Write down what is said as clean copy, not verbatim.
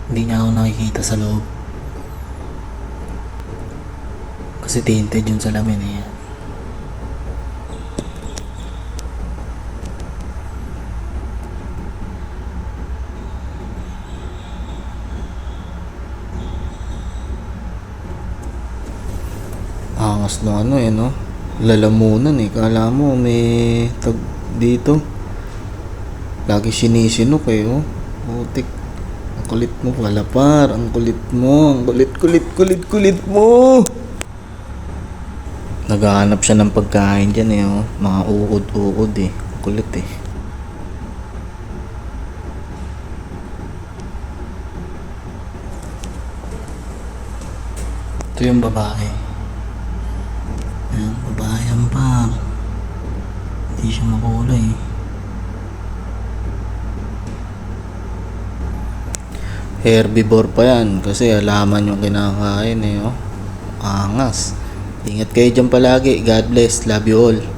Hindi niya ako nakikita sa loob. Kasi tinted yung salamin eh. Angas no ano eh no. Lalamunan eh. Kala mo may tag dito. Lagi sinisinok eh oh. Putik. Ang kulit mo pala par. Ang kulit mo. Ang kulit mo. Naghahanap siya ng pagkain dyan eh oh. Mga uod eh. Ang kulit eh. Ito yung babae. Ayan, babae yan par. Hindi siya makulay. Herbivore pa yan kasi halaman yung kinakain eh oh. Angas. Ingat kayo dyan palagi. God bless. Love you all.